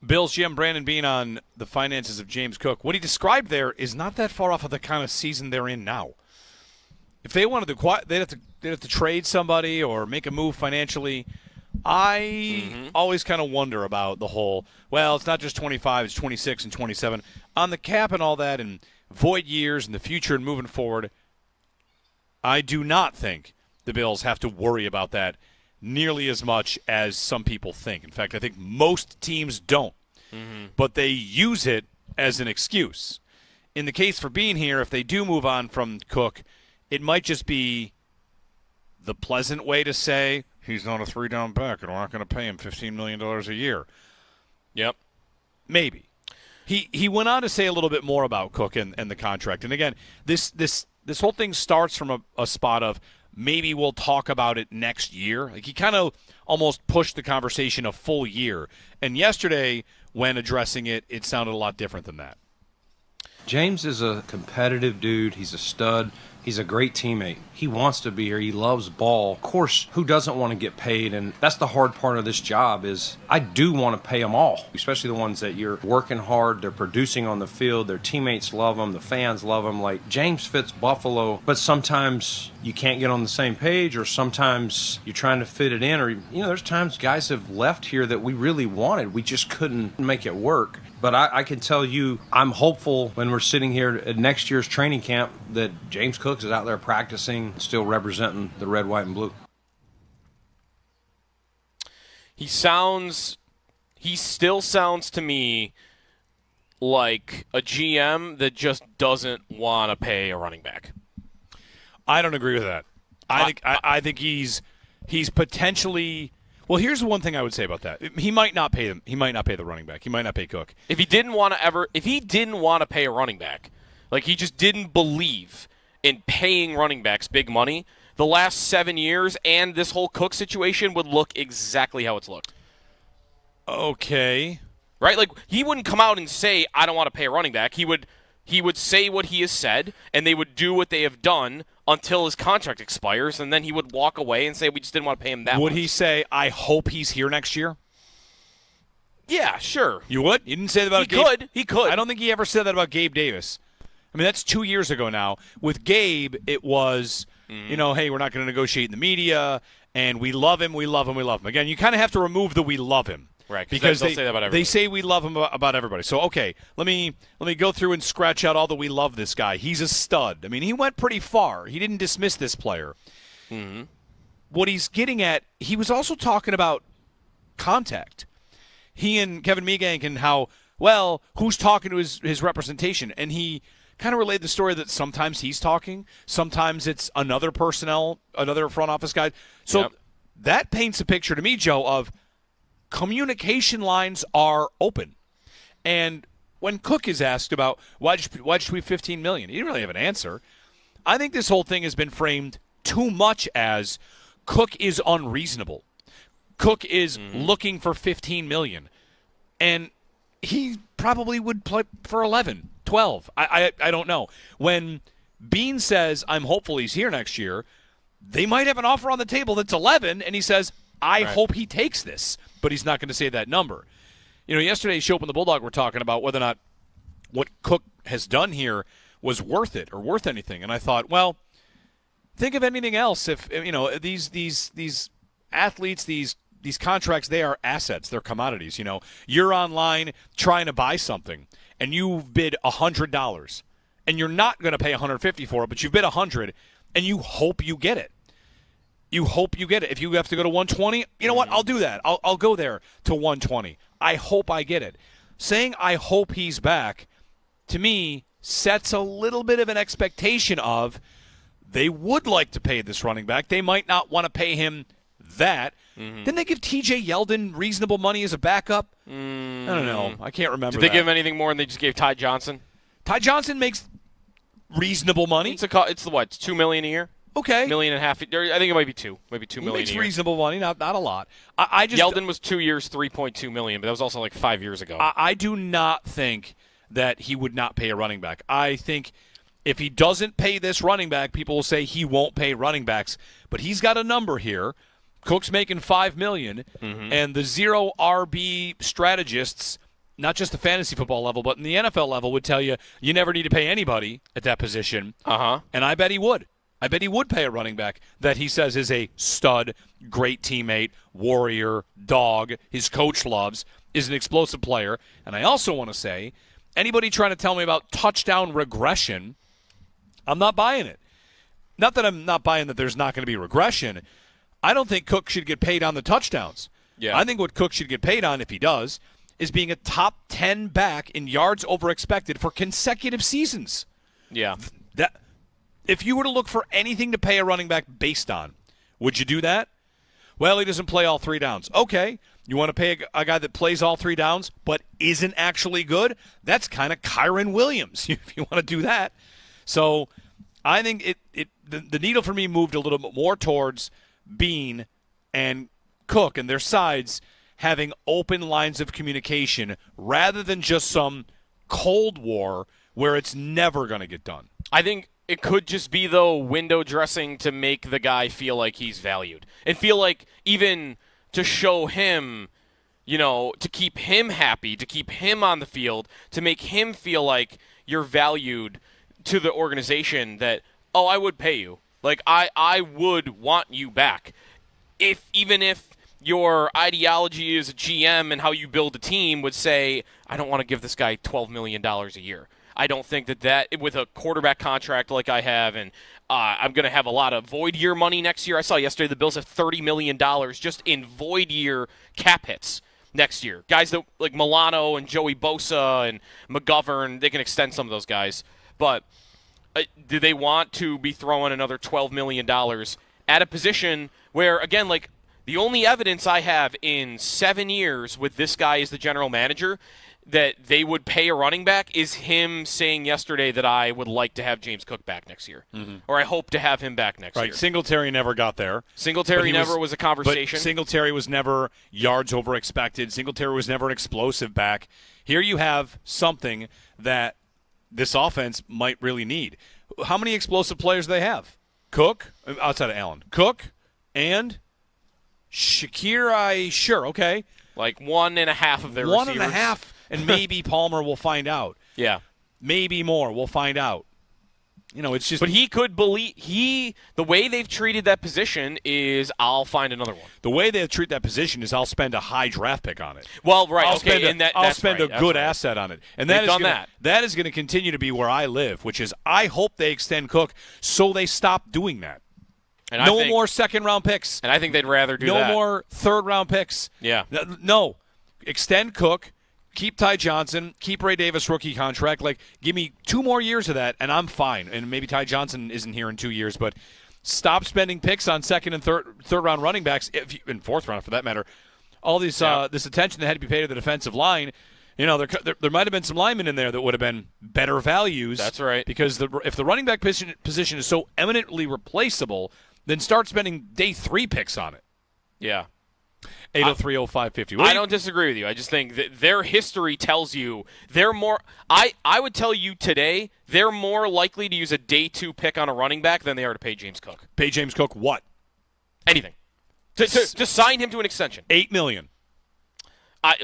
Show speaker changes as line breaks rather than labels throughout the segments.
Bills GM Brandon Beane on the finances of James Cook. What he described there is not that far off of the kind of season they're in now. If they wanted to, they'd have to trade somebody or make a move financially. I always kind of wonder about the whole, well, it's not just 25, it's 26 and 27. On the cap and all that and void years and the future and moving forward, I do not think the Bills have to worry about that nearly as much as some people think. In fact, I think most teams don't. But they use it as an excuse. In the case for Beane here, if they do move on from Cook, it might just be the pleasant way to say he's not a three-down back and we're not going to pay him $15 million a year.
Yep.
Maybe. He went on to say a little bit more about Cook and the contract. And again, this whole thing starts from a spot of maybe we'll talk about it next year. Like he kind of almost pushed the conversation a full year. And yesterday, when addressing it, it sounded a lot different than that.
James is a competitive dude. He's a stud. He's a great teammate. He wants to be here. He loves ball. Of course, who doesn't want to get paid? And that's the hard part of this job is I do want to pay them all, especially the ones that you're working hard. They're producing on the field. Their teammates love them. The fans love them. Like James fits Buffalo, but sometimes you can't get on the same page or sometimes you're trying to fit it in or, there's times guys have left here that we really wanted. We just couldn't make it work. But I can tell you, I'm hopeful when we're sitting here at next year's training camp that James Cook is out there practicing, still representing the red, white, and blue.
He still sounds to me like a GM that just doesn't want to pay a running back.
I don't agree with that. I think he's potentially. Well, here's the one thing I would say about that. He might not pay them. He might not pay the running back. He might not pay Cook.
If he didn't want to pay a running back, like he just didn't believe in paying running backs big money, the last 7 years and this whole Cook situation would look exactly how it's looked.
Okay.
Right? Like he wouldn't come out and say, I don't want to pay a running back. He would say what he has said, and they would do what they have done until his contract expires, and then he would walk away and say, we just didn't want to pay him that much.
Would he say, I hope he's here next year?
Yeah, sure.
You would? You didn't say that about
Gabe? He could.
I don't think he ever said that about Gabe Davis. I mean, that's 2 years ago now. With Gabe, it was, hey, we're not going to negotiate in the media, and we love him, we love him, we love him. Again, you kind of have to remove the we love him.
Right,
because
they say that about everybody.
They say we love him about everybody. So, okay, let me go through and scratch out all the we love this guy. He's a stud. I mean, he went pretty far. He didn't dismiss this player. Mm-hmm. What he's getting at, he was also talking about contact. He and Kevin Meegank and how, well, who's talking to his representation. And he kind of relayed the story that sometimes he's talking, sometimes it's another personnel, another front office guy. So that paints a picture to me, Joe, of communication lines are open. And when Cook is asked about why'd you tweet $15 million, he didn't really have an answer. I think this whole thing has been framed too much as Cook is unreasonable. Cook is looking for $15 million. And he probably would play for 11, 12. I don't know. When Beane says, I'm hopeful he's here next year, they might have an offer on the table that's 11, and he says, I hope he takes this, but he's not going to say that number. Yesterday, Shope and the Bulldog were talking about whether or not what Cook has done here was worth it or worth anything. And I thought, well, think of anything else. If these athletes, these contracts, they are assets, they're commodities. You're online trying to buy something, and you've bid $100, and you're not going to pay $150 for it, but you've bid $100, and you hope you get it. You hope you get it. If you have to go to 120, you know what? I'll do that. I'll go there to 120. I hope I get it. Saying I hope he's back, to me, sets a little bit of an expectation of they would like to pay this running back. They might not want to pay him that. Didn't they give T.J. Yeldon reasonable money as a backup? I don't know. I can't remember.
Did they give him anything more than they just gave Ty Johnson?
Ty Johnson makes reasonable money.
It's $2 million a year?
Okay.
$1.5 million. I think it might be $2 million
He makes
a year.
reasonable money, not a lot.
Yeldon was 2 years, $3.2 million, but that was also like 5 years ago.
I do not think that he would not pay a running back. I think if he doesn't pay this running back, people will say he won't pay running backs. But he's got a number here. Cook's making $5 million, and the zero RB strategists not just the fantasy football level, but in the NFL level, would tell you you never need to pay anybody at that position. And I bet he would. I bet he would pay a running back that he says is a stud, great teammate, warrior, dog, his coach loves, is an explosive player. And I also want to say, anybody trying to tell me about touchdown regression, I'm not buying it. Not that I'm not buying that there's not going to be regression. I don't think Cook should get paid on the touchdowns.
Yeah.
I think what Cook should get paid on, if he does, is being a top 10 back in yards over expected for consecutive seasons.
Yeah.
That, if you were to look for anything to pay a running back based on, would you do that? Well, he doesn't play all 3 downs. Okay. You want to pay a guy that plays all 3 downs but isn't actually good? That's kind of Kyron Williams, if you want to do that. So I think the needle for me moved a little bit more towards Beane and Cook and their sides having open lines of communication rather than just some Cold War where it's never going to get done.
I think it could just be, though, window dressing to make the guy feel like he's valued. And feel like even to show him, to keep him happy, to keep him on the field, to make him feel like you're valued to the organization that, oh, I would pay you. Like, I would want you back. Even if your ideology as a GM and how you build a team would say, I don't want to give this guy $12 million a year. I don't think that with a quarterback contract like I have, and I'm going to have a lot of void year money next year. I saw yesterday the Bills have $30 million just in void year cap hits next year. Guys that like Milano and Joey Bosa and McGovern, they can extend some of those guys. But do they want to be throwing another $12 million at a position where, again, like the only evidence I have in 7 years with this guy as the general manager that they would pay a running back is him saying yesterday that I would like to have James Cook back next year. Or I hope to have him back next year.
Singletary never got there.
Singletary never was a conversation.
But Singletary was never yards over expected. Singletary was never an explosive back. Here you have something that this offense might really need. How many explosive players do they have? Cook, outside of Allen. Cook and Shakir, sure, okay.
Like 1.5 of their receivers.
1.5, and maybe Palmer will find out.
Yeah.
Maybe more. We'll find out. It's just.
But he could believe the way they've treated that position is I'll find another one.
The way they treat that position is I'll spend a high draft pick on it.
Well, right.
I'll spend a good asset on it, and that is going to continue to be where I live, which is I hope they extend Cook so they stop doing that. And no more second-round picks.
And I think they'd rather do that.
No more third-round picks.
Yeah.
No. Extend Cook. Keep Ty Johnson. Keep Ray Davis rookie contract. Like, give me 2 more years of that, and I'm fine. And maybe Ty Johnson isn't here in 2 years, but stop spending picks on second and third-round running backs, and fourth round for that matter. All these this attention that had to be paid to the defensive line. There might have been some linemen in there that would have been better values.
That's right.
Because if the running back position is so eminently replaceable, then start spending day 3 picks on it.
Yeah.
803-0550.
I don't disagree with you. I just think that their history tells you they're more – I would tell you today they're more likely to use a day 2 pick on a running back than they are to pay James Cook.
Pay James Cook what?
Anything. To sign him to an extension.
$8 million.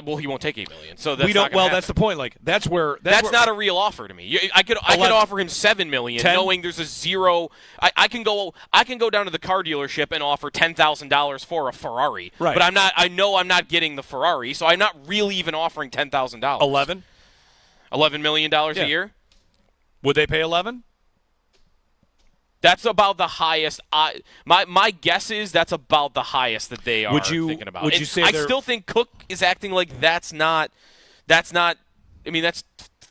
Well, he won't take $8 million, so that's not gonna happen.
That's the point. Like that's
not a real offer to me. I could offer him $7 million, knowing there's a zero. I can go down to the car dealership and offer $10,000 for a Ferrari,
right?
But I know I'm not getting the Ferrari, so I'm not really even offering $10,000. $11 million a year.
Would they pay 11?
That's about the highest. My guess is that's about the highest that they are thinking about.
Would you say
I still think Cook is acting like that's not. I mean, that's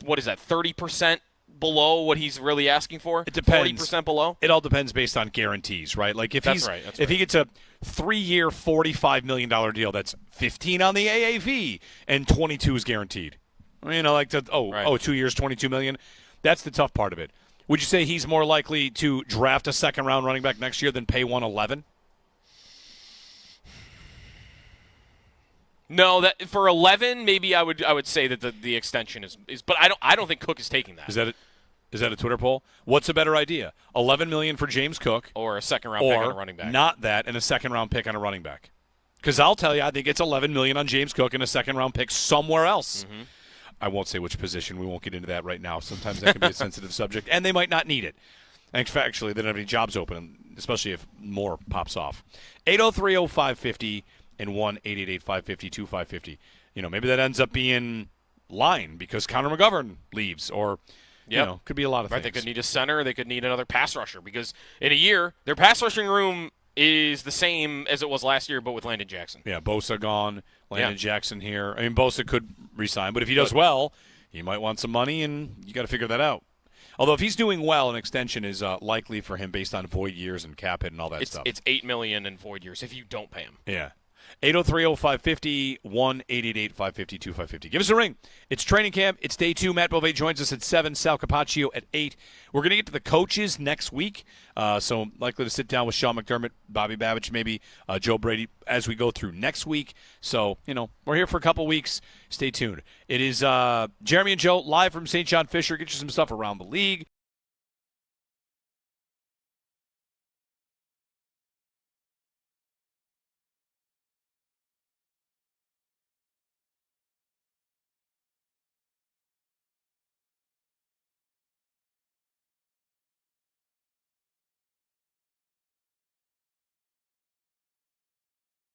what is that? 30% below what he's really asking for.
It depends.
40% below.
It all depends based on guarantees, right? Like if
that's
if he gets a 3-year, $45 million deal, that's 15 on the AAV and 22 is guaranteed. 2 years, $22 million. That's the tough part of it. Would you say he's more likely to draft a second-round running back next year than pay 111?
No, that for 11, maybe I would say that the extension is. But I don't think Cook is taking that.
Is that a Twitter poll? What's a better idea? $11 million for James Cook,
or a second-round pick on a running back?
Not that, and a second-round pick on a running back. Because I'll tell you, I think it's $11 million on James Cook and a second-round pick somewhere else. I won't say which position. We won't get into that right now. Sometimes that can be a sensitive subject, and they might not need it. Actually, they don't have any jobs open, especially if more pops off. 803-0550 and 1-888-550-2550. Maybe that ends up being line because Connor McGovern leaves, or could be a lot of things.
They could need a center. They could need another pass rusher because in a year, their pass rushing room is the same as it was last year, but with Landon Jackson.
Yeah, Bosa gone, Landon Jackson here. I mean, Bosa could resign, but if he does well, he might want some money, and you got to figure that out. Although if he's doing well, an extension is likely for him based on void years and cap hit and all that stuff.
It's $8 million in void years if you don't pay him.
Yeah. 803-0550, 1-888-550-2550. Give us a ring. It's training camp. It's day 2. Matt Bove joins us at 7, Sal Capaccio at 8. We're going to get to the coaches next week, so likely to sit down with Sean McDermott, Bobby Babich, maybe Joe Brady as we go through next week. So, we're here for a couple weeks. Stay tuned. It is Jeremy and Joe live from St. John Fisher. Get you some stuff around the league.